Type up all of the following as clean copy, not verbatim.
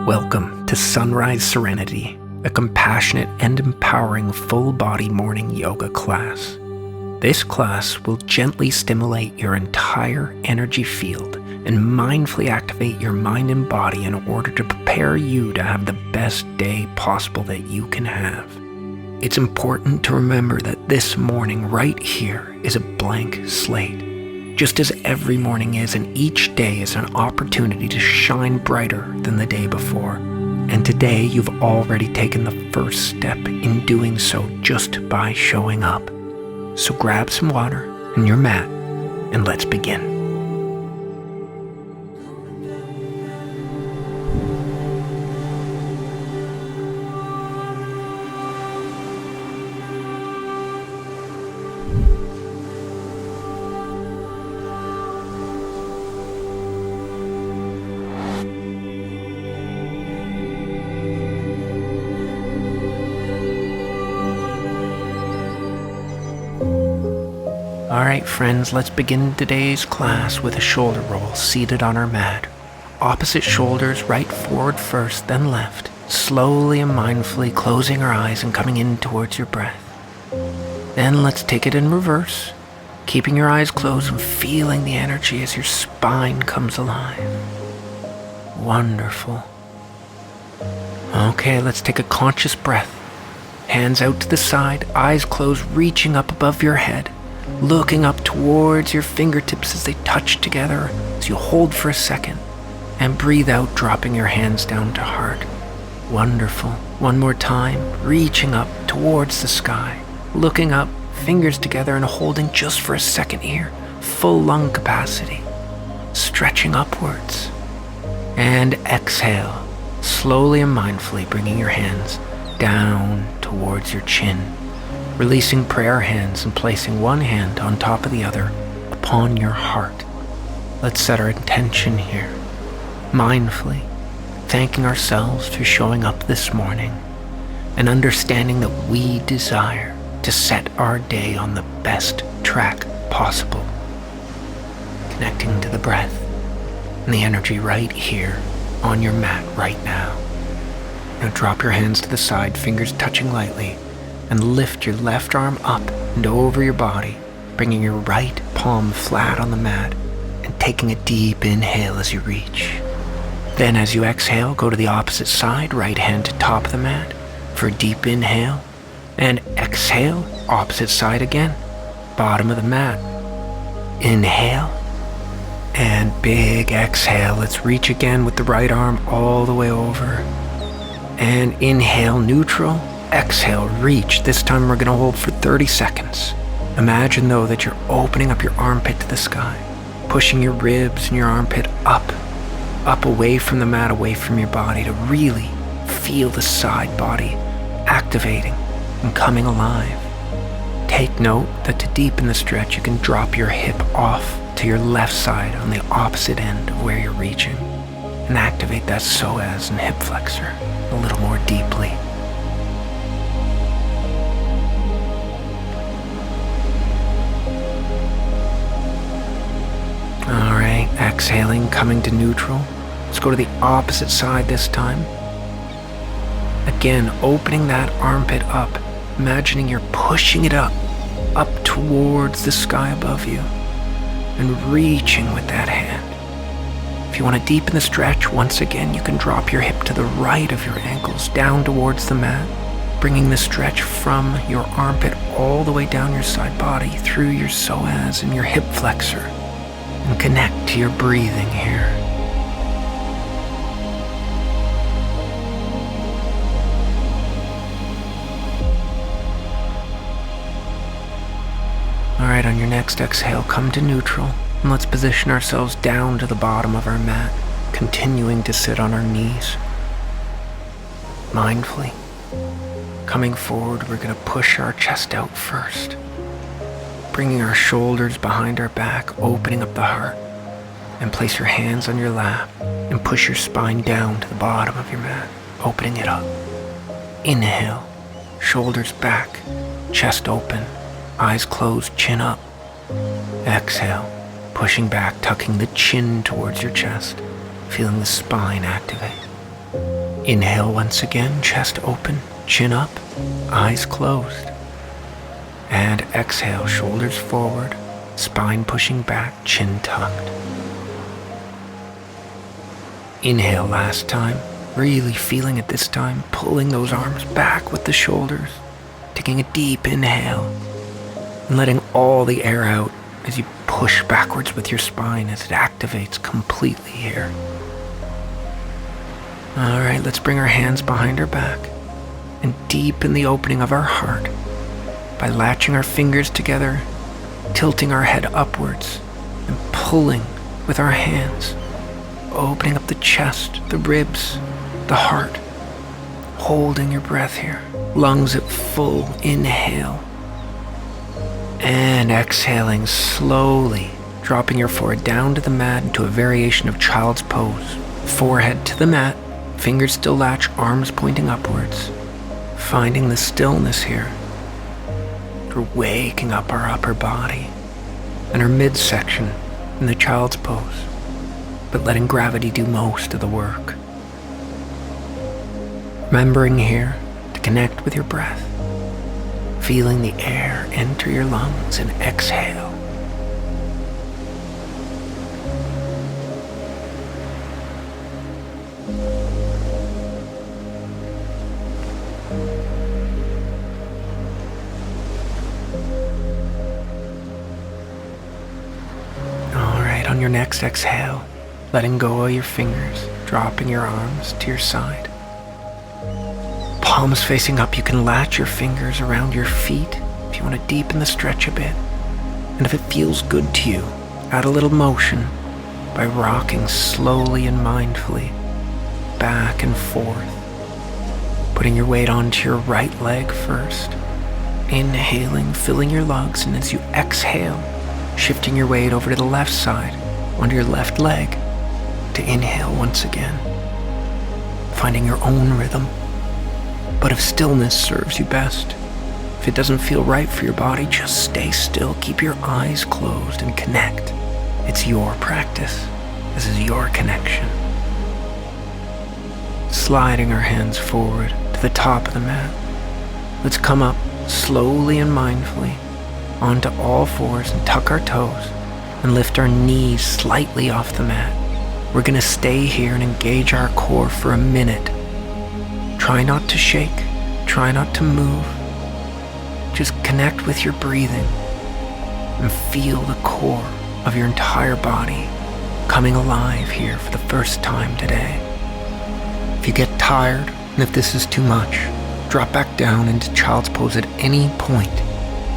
Welcome to Sunrise Serenity, a compassionate and empowering full-body morning yoga class. This class will gently stimulate your entire energy field and mindfully activate your mind and body in order to prepare you to have the best day possible that you can have. It's important to remember that this morning right here is a blank slate. Just as every morning is, and each day is an opportunity to shine brighter than the day before. And today you've already taken the first step in doing so just by showing up. So grab some water and your mat, and let's begin. Alright friends, let's begin today's class with a shoulder roll seated on our mat. Opposite shoulders right forward first, then left. Slowly and mindfully closing our eyes and coming in towards your breath. Then let's take it in reverse, keeping your eyes closed and feeling the energy as your spine comes alive. Wonderful. Okay, let's take a conscious breath. Hands out to the side, eyes closed, reaching up above your head. Looking up towards your fingertips as they touch together, as you hold for a second, and breathe out, dropping your hands down to heart. Wonderful. One more time, reaching up towards the sky, looking up, fingers together and holding just for a second here, full lung capacity, stretching upwards. And exhale, slowly and mindfully bringing your hands down towards your chin. Releasing prayer hands and placing one hand on top of the other upon your heart. Let's set our intention here, mindfully, thanking ourselves for showing up this morning and understanding that we desire to set our day on the best track possible. Connecting to the breath and the energy right here on your mat right now. Now drop your hands to the side, fingers touching lightly, and lift your left arm up and over your body, bringing your right palm flat on the mat and taking a deep inhale as you reach. Then as you exhale, go to the opposite side, right hand to top of the mat for a deep inhale, and exhale, opposite side again, bottom of the mat. Inhale, and big exhale. Let's reach again with the right arm all the way over, and inhale, neutral. Exhale, reach. This time we're going to hold for 30 seconds. Imagine though that you're opening up your armpit to the sky, pushing your ribs and your armpit up away from the mat, away from your body, to really feel the side body activating and coming alive. Take note that to deepen the stretch, you can drop your hip off to your left side on the opposite end of where you're reaching and activate that psoas and hip flexor a little more deeply. Alright, exhaling, coming to neutral. Let's go to the opposite side this time. Again, opening that armpit up, imagining you're pushing it up towards the sky above you, and reaching with that hand. If you want to deepen the stretch, once again, you can drop your hip to the right of your ankles, down towards the mat, bringing the stretch from your armpit all the way down your side body, through your psoas and your hip flexor. And connect to your breathing here. Alright, on your next exhale, come to neutral, and let's position ourselves down to the bottom of our mat, continuing to sit on our knees. Mindfully, coming forward, we're going to push our chest out first. Bringing our shoulders behind our back, opening up the heart, and place your hands on your lap and push your spine down to the bottom of your mat, opening it up. Inhale, shoulders back, chest open, eyes closed, chin up. Exhale, pushing back, tucking the chin towards your chest, feeling the spine activate. Inhale once again, chest open, chin up, eyes closed. And exhale, shoulders forward, spine pushing back, chin tucked. Inhale last time, really feeling it this time, pulling those arms back with the shoulders, taking a deep inhale, and letting all the air out as you push backwards with your spine as it activates completely here. Alright, let's bring our hands behind our back and deepen the opening of our heart by latching our fingers together, tilting our head upwards, and pulling with our hands, opening up the chest, the ribs, the heart, holding your breath here. Lungs at full inhale, and exhaling slowly, dropping your forehead down to the mat into a variation of child's pose. Forehead to the mat, fingers still latch, arms pointing upwards, finding the stillness here. We're waking up our upper body and our midsection in the child's pose, but letting gravity do most of the work. Remembering here to connect with your breath, feeling the air enter your lungs and exhale. On your next exhale, letting go of your fingers, dropping your arms to your side. Palms facing up, you can latch your fingers around your feet if you want to deepen the stretch a bit. And if it feels good to you, add a little motion by rocking slowly and mindfully back and forth, putting your weight onto your right leg first, inhaling, filling your lungs, and as you exhale, shifting your weight over to the left side, onto your left leg, to inhale once again, finding your own rhythm. But if stillness serves you best, if it doesn't feel right for your body, just stay still, keep your eyes closed and connect. It's your practice. This is your connection. Sliding our hands forward to the top of the mat. Let's come up slowly and mindfully onto all fours and tuck our toes and lift our knees slightly off the mat. We're going to stay here and engage our core for a minute. Try not to shake, try not to move. Just connect with your breathing and feel the core of your entire body coming alive here for the first time today. If you get tired and if this is too much, drop back down into child's pose at any point.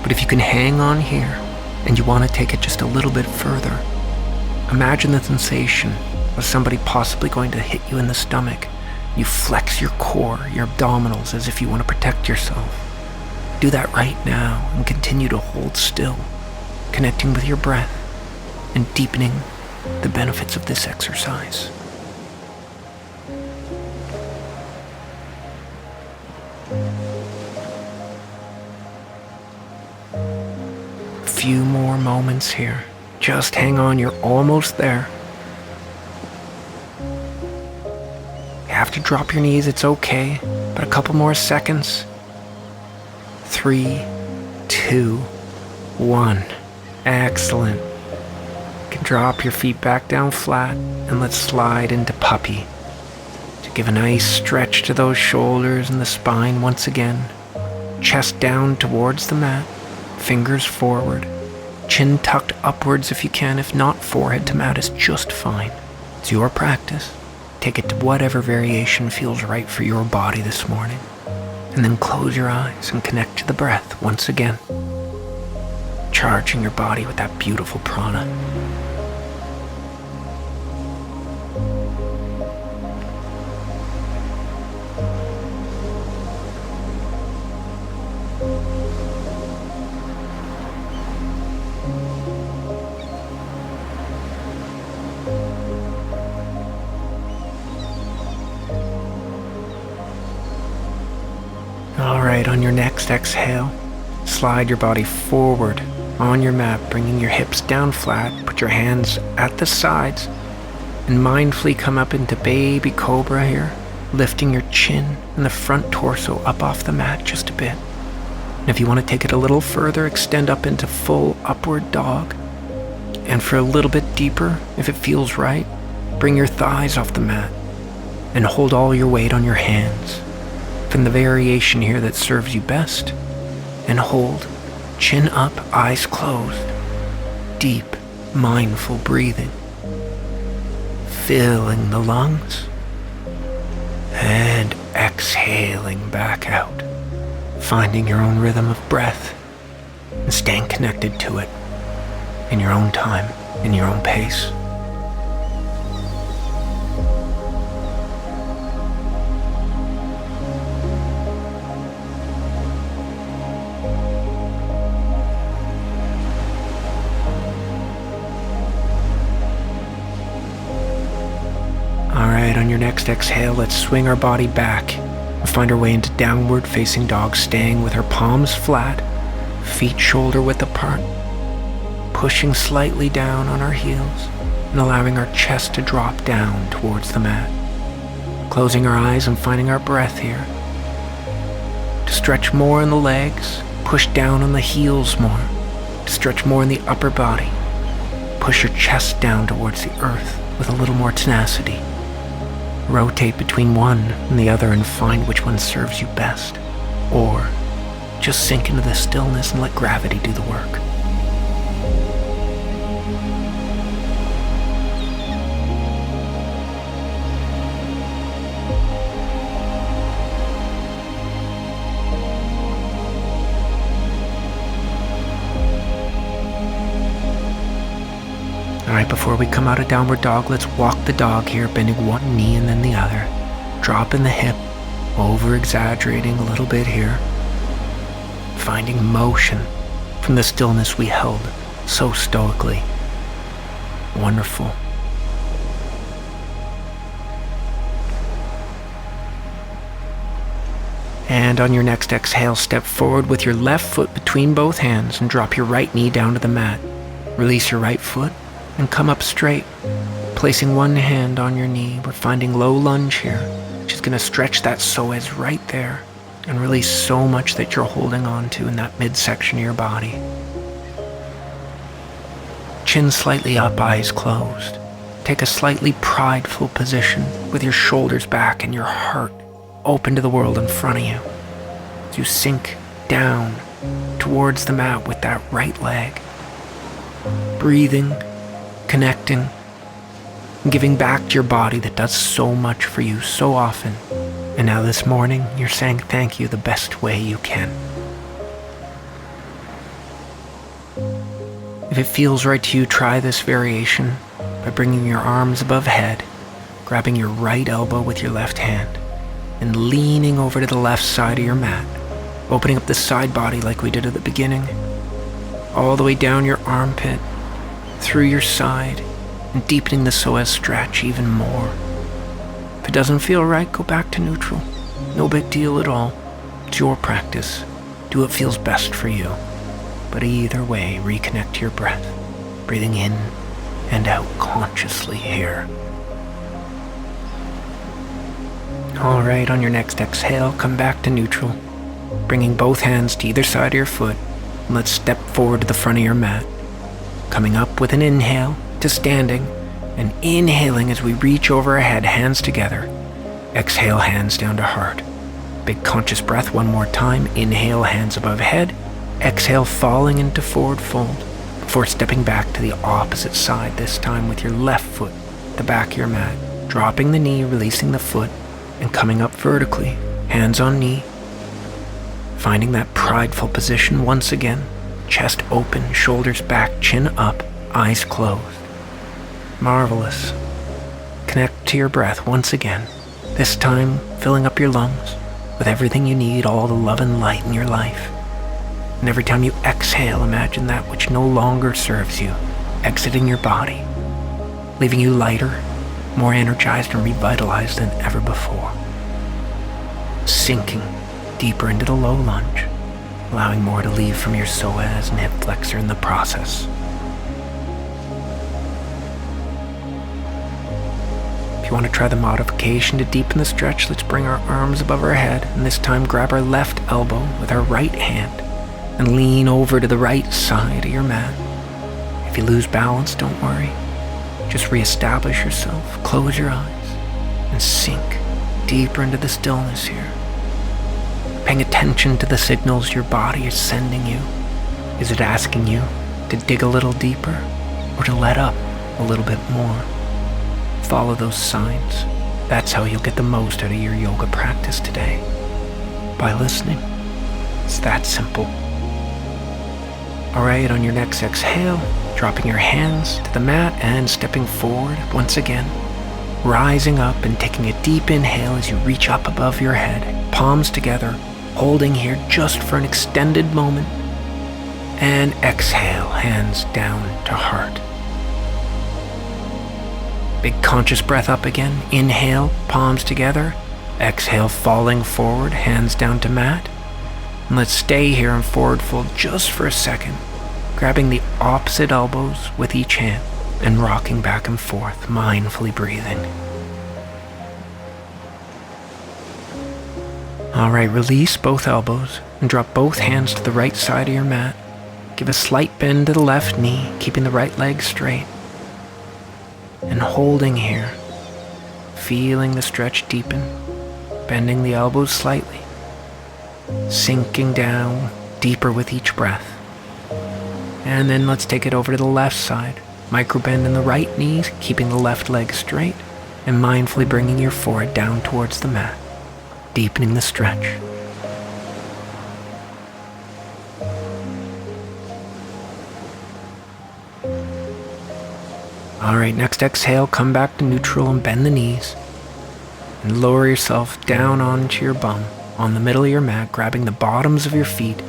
But if you can hang on here and you want to take it just a little bit further, imagine the sensation of somebody possibly going to hit you in the stomach. You flex your core, your abdominals, as if you want to protect yourself. Do that right now and continue to hold still, connecting with your breath and deepening the benefits of this exercise. Few more moments here. Just hang on, you're almost there. You have to drop your knees, it's okay, but a couple more seconds. 3, 2, 1. Excellent. You can drop your feet back down flat and let's slide into puppy. To give a nice stretch to those shoulders and the spine once again. Chest down towards the mat. Fingers forward, chin tucked upwards if you can. If not, forehead to mat is just fine. It's your practice. Take it to whatever variation feels right for your body this morning. And then close your eyes and connect to the breath once again. Charging your body with that beautiful prana. Alright, on your next exhale, slide your body forward on your mat, bringing your hips down flat. Put your hands at the sides and mindfully come up into baby cobra here. lifting your chin and the front torso up off the mat just a bit. And if you want to take it a little further, extend up into full upward dog. And for a little bit deeper, if it feels right, bring your thighs off the mat and hold all your weight on your hands. Find the variation here that serves you best, and hold, chin up, eyes closed. Deep, mindful breathing. Filling the lungs and exhaling back out. Finding your own rhythm of breath and staying connected to it in your own time, in your own pace. Alright, on your next exhale, let's swing our body back and find our way into downward facing dog, staying with our palms flat, feet shoulder width apart, pushing slightly down on our heels and allowing our chest to drop down towards the mat. Closing our eyes and finding our breath here. To stretch more in the legs, push down on the heels more. To stretch more in the upper body, push your chest down towards the earth with a little more tenacity. Rotate between one and the other and find which one serves you best. Or just sink into the stillness and let gravity do the work. Alright, before we come out of downward dog, let's walk the dog here, bending one knee and then the other. Dropping the hip, over-exaggerating a little bit here. Finding motion from the stillness we held so stoically. Wonderful. And on your next exhale, step forward with your left foot between both hands and drop your right knee down to the mat. Release your right foot and come up straight, placing one hand on your knee. We're finding low lunge here, which is going to stretch that psoas right there and release so much that you're holding on to in that midsection of your body. Chin slightly up, eyes closed. Take a slightly prideful position with your shoulders back and your heart open to the world in front of you. As you sink down towards the mat with that right leg. Breathing, connecting, and giving back to your body that does so much for you so often. And now this morning, you're saying thank you the best way you can. If it feels right to you, try this variation by bringing your arms above head, grabbing your right elbow with your left hand, and leaning over to the left side of your mat, opening up the side body like we did at the beginning, all the way down your armpit, through your side, and deepening the psoas stretch even more. If it doesn't feel right, go back to neutral. No big deal at all. It's your practice. Do what feels best for you. But either way, reconnect to your breath, breathing in and out consciously here. Alright, on your next exhale, come back to neutral, bringing both hands to either side of your foot, and let's step forward to the front of your mat. Coming up with an inhale to standing, and inhaling as we reach over our head, hands together. Exhale, hands down to heart. Big conscious breath one more time. Inhale, hands above head. Exhale, falling into forward fold before stepping back to the opposite side, this time with your left foot at the back of your mat. Dropping the knee, releasing the foot, and coming up vertically, hands on knee. Finding that prideful position once again. Chest open, shoulders back, chin up, eyes closed. Marvelous. Connect to your breath once again, this time filling up your lungs with everything you need, all the love and light in your life. And every time you exhale, imagine that which no longer serves you, exiting your body, leaving you lighter, more energized and revitalized than ever before. Sinking deeper into the low lunge, allowing more to leave from your psoas and hip flexor in the process. If you want to try the modification to deepen the stretch, let's bring our arms above our head, and this time grab our left elbow with our right hand and lean over to the right side of your mat. If you lose balance, don't worry. Just reestablish yourself, close your eyes, and sink deeper into the stillness here. Paying attention to the signals your body is sending you. Is it asking you to dig a little deeper or to let up a little bit more? Follow those signs. That's how you'll get the most out of your yoga practice today. By listening. It's that simple. Alright, on your next exhale, dropping your hands to the mat and stepping forward once again. Rising up and taking a deep inhale as you reach up above your head, palms together, holding here just for an extended moment. And exhale, hands down to heart. Big conscious breath up again. Inhale, palms together. Exhale, falling forward, hands down to mat. And let's stay here in forward fold just for a second, grabbing the opposite elbows with each hand and rocking back and forth, mindfully breathing. Alright, release both elbows and drop both hands to the right side of your mat. Give a slight bend to the left knee, keeping the right leg straight. And holding here, feeling the stretch deepen, bending the elbows slightly, sinking down deeper with each breath. And then let's take it over to the left side. Micro bend in the right knees, keeping the left leg straight, and mindfully bringing your forehead down towards the mat, deepening the stretch. Alright, next exhale, come back to neutral and bend the knees. And lower yourself down onto your bum, on the middle of your mat, grabbing the bottoms of your feet.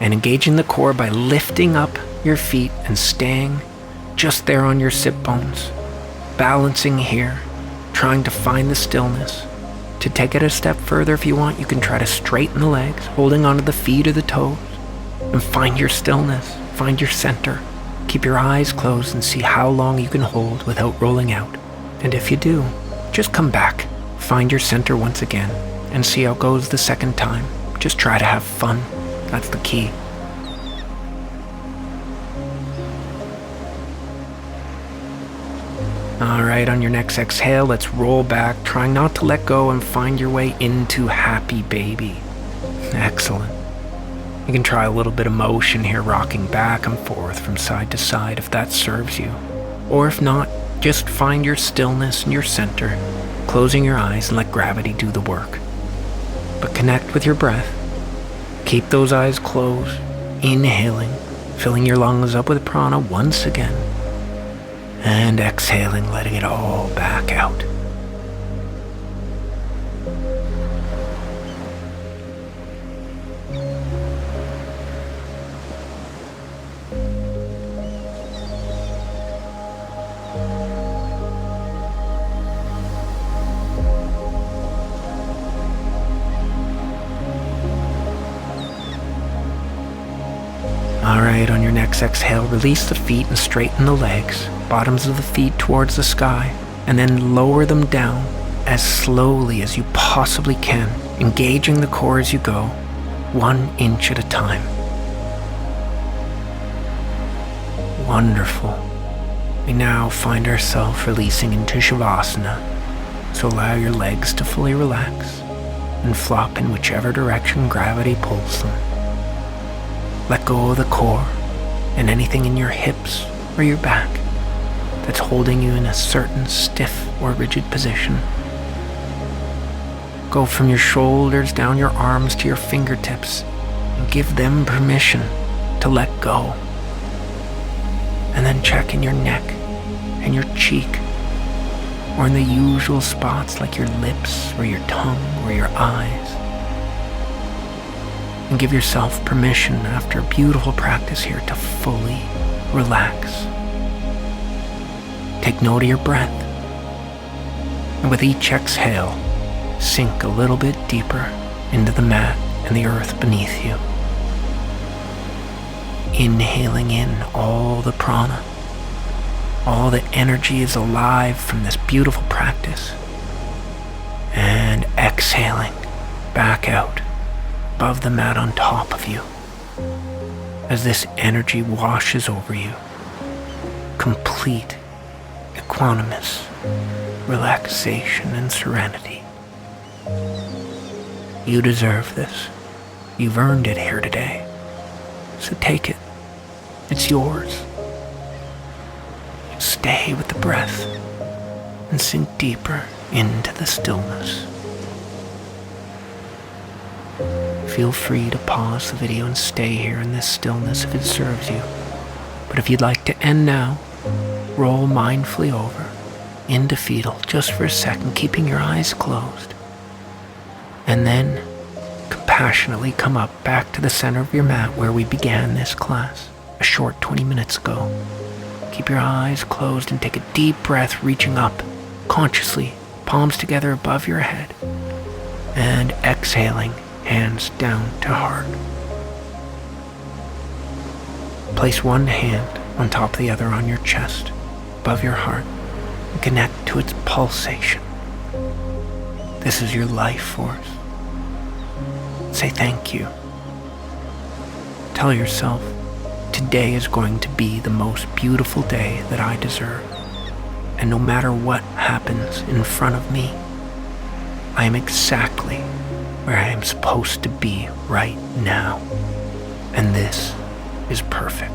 And engaging the core by lifting up your feet and staying just there on your sit bones. Balancing here, trying to find the stillness. To take it a step further if you want, you can try to straighten the legs, holding onto the feet or the toes. And find your stillness, find your center. Keep your eyes closed and see how long you can hold without rolling out. And if you do, just come back, find your center once again, and see how it goes the second time. Just try to have fun. That's the key. Alright, on your next exhale, let's roll back, trying not to let go and find your way into happy baby. Excellent. You can try a little bit of motion here, rocking back and forth from side to side if that serves you. Or if not, just find your stillness and your center, closing your eyes and let gravity do the work. But connect with your breath. Keep those eyes closed, inhaling, filling your lungs up with prana once again. And exhaling, letting it all back out. Alright, on your next exhale, release the feet and straighten the legs, bottoms of the feet towards the sky, and then lower them down as slowly as you possibly can, engaging the core as you go, 1 inch at a time. Wonderful. We now find ourselves releasing into Savasana, so allow your legs to fully relax and flop in whichever direction gravity pulls them. Let go of the core and anything in your hips or your back that's holding you in a certain stiff or rigid position. Go from your shoulders down your arms to your fingertips and give them permission to let go. And then check in your neck and your cheek, or in the usual spots like your lips or your tongue or your eyes. And give yourself permission after a beautiful practice here to fully relax. Take note of your breath. And with each exhale, sink a little bit deeper into the mat and the earth beneath you. Inhaling in all the prana. All the energy is alive from this beautiful practice. And exhaling back out above the mat on top of you as this energy washes over you. Complete, equanimous relaxation and serenity. You deserve this. You've earned it here today. So take it. It's yours. Stay with the breath and sink deeper into the stillness. Feel free to pause the video and stay here in this stillness if it serves you. But if you'd like to end now, roll mindfully over into fetal just for a second, keeping your eyes closed. And then compassionately come up back to the center of your mat where we began this class a short 20 minutes ago. Keep your eyes closed and take a deep breath, reaching up consciously, palms together above your head, and exhaling, hands down to heart. Place one hand on top of the other on your chest, above your heart, and connect to its pulsation. This is your life force. Say thank you. Tell yourself, today is going to be the most beautiful day that I deserve. And no matter what happens in front of me, I am exactly where I am supposed to be right now. And this is perfect.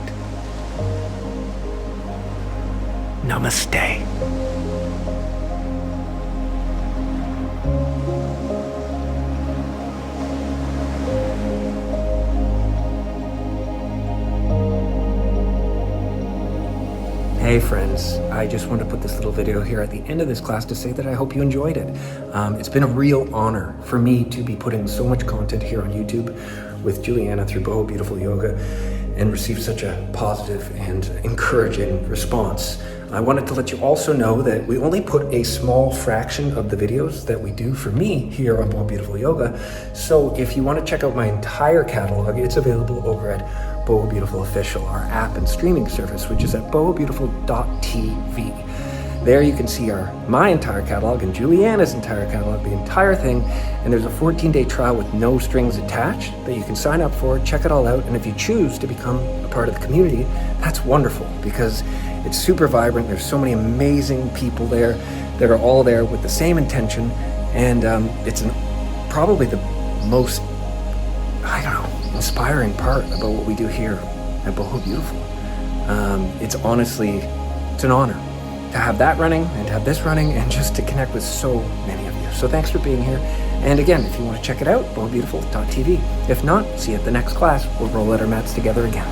Namaste. Hey friends, I just wanted to put this little video here at the end of this class to say that I hope you enjoyed it. It's been a real honor for me to be putting so much content here on YouTube with Juliana through Boho Beautiful Yoga and receive such a positive and encouraging response. I wanted to let you also know that we only put a small fraction of the videos that we do for me here on Boho Beautiful Yoga. So if you want to check out my entire catalog, it's available over at Boho Beautiful Official, our app and streaming service, which is at bohobeautiful.tv. There you can see my entire catalog and Juliana's entire catalog, the entire thing. And there's a 14-day trial with no strings attached that you can sign up for, check it all out. And if you choose to become a part of the community, that's wonderful because it's super vibrant. There's so many amazing people there that are all there with the same intention. And it's probably the most, inspiring part about what we do here at Boho Beautiful. It's an honor to have that running and to have this running and just to connect with so many of you. So thanks for being here. And again, if you want to check it out, bohobeautiful.tv. If not, see you at the next class. We'll roll out our mats together again.